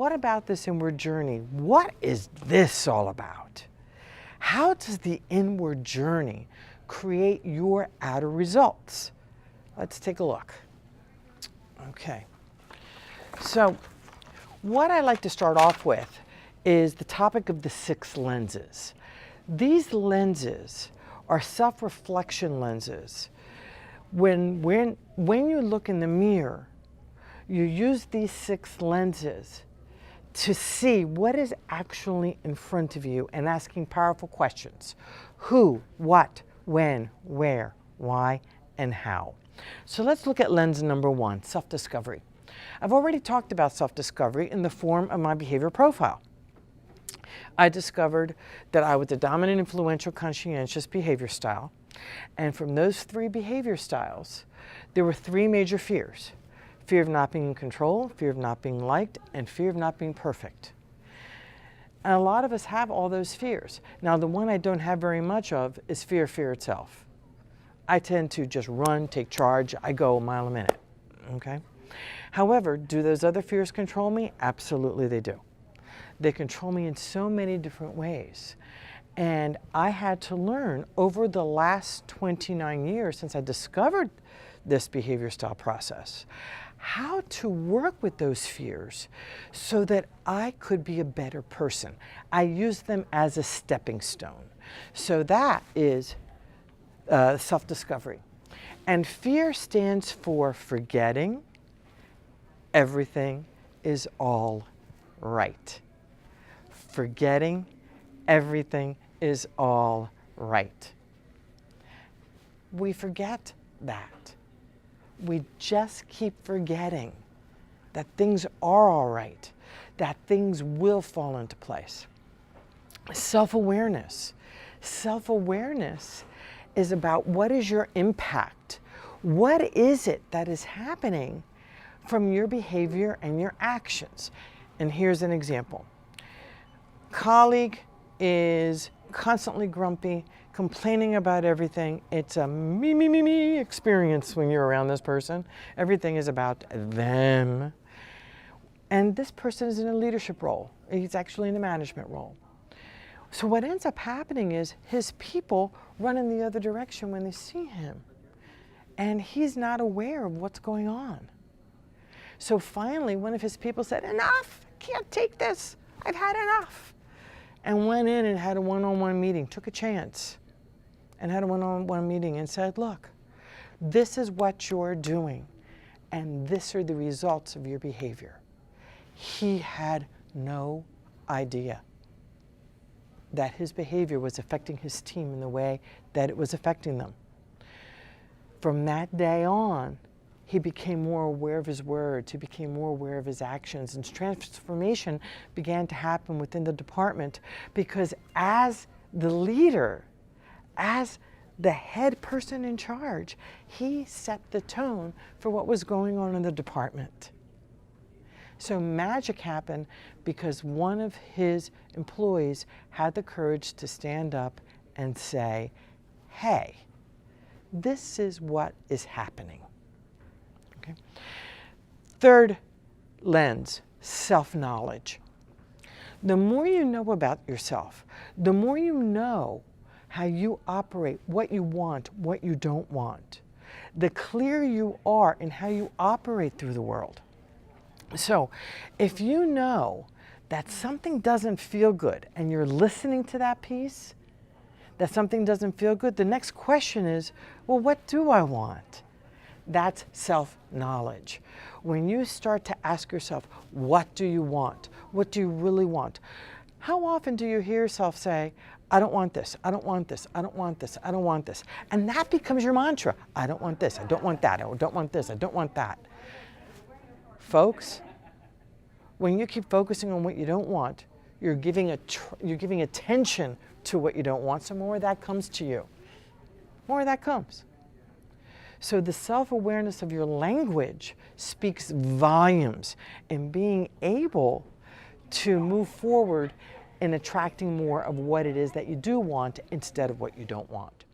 what about this inward journey? What is this all about? How does the inward journey create your outer results? Let's take a look. Okay. So what I like to start off with is the topic of the 6 lenses. These lenses are self-reflection lenses. When you look in the mirror, you use these 6 lenses to see what is actually in front of you and asking powerful questions. Who, what, when, where, why, and how. So let's look at lens number 1, self-discovery. I've already talked about self-discovery in the form of my behavior profile. I discovered that I was a dominant, influential, conscientious behavior style. And from those 3 behavior styles, there were 3 major fears. Fear of not being in control, fear of not being liked, and fear of not being perfect. And a lot of us have all those fears. Now, the one I don't have very much of is fear itself. I tend to just run, take charge, I go a mile a minute, okay? However, do those other fears control me? Absolutely they do. They control me in so many different ways. And I had to learn over the last 29 years since I discovered this behavior style process, how to work with those fears so that I could be a better person. I use them as a stepping stone. So that is self-discovery. And fear stands for forgetting everything is all right. Forgetting everything is all right. We forget that. We just keep forgetting that things are all right, that things will fall into place. Self-awareness. Self-awareness is about what is your impact? What is it that is happening from your behavior and your actions? And here's an example. Colleague is constantly grumpy, complaining about everything. It's a me experience when you're around this person. Everything is about them. And this person is in a leadership role. He's actually in a management role. So what ends up happening is his people run in the other direction when they see him. And he's not aware of what's going on. So finally, one of his people said, "Enough, can't take this. I've had enough." And went in and had a one-on-one meeting, took a chance, and had a one-on-one meeting and said, "Look, this is what you're doing, and these are the results of your behavior." He had no idea that his behavior was affecting his team in the way that it was affecting them. From that day on, he became more aware of his words, he became more aware of his actions, and transformation began to happen within the department because as the leader, as the head person in charge, he set the tone for what was going on in the department. So magic happened because one of his employees had the courage to stand up and say, "Hey, this is what is happening." Okay. Third lens, self-knowledge. The more you know about yourself, the more you know how you operate, what you want, what you don't want, the clearer you are in how you operate through the world. So if you know that something doesn't feel good and you're listening to that piece, that something doesn't feel good, the next question is, well, what do I want? That's self-knowledge. When you start to ask yourself, what do you want? What do you really want? How often do you hear yourself say, "I don't want this, I don't want this, I don't want this, I don't want this." And that becomes your mantra. I don't want this, I don't want that, I don't want this, I don't want that. Folks, when you keep focusing on what you don't want, you're giving attention to what you don't want, so more of that comes to you. More of that comes. So the self-awareness of your language speaks volumes in being able to move forward in attracting more of what it is that you do want instead of what you don't want.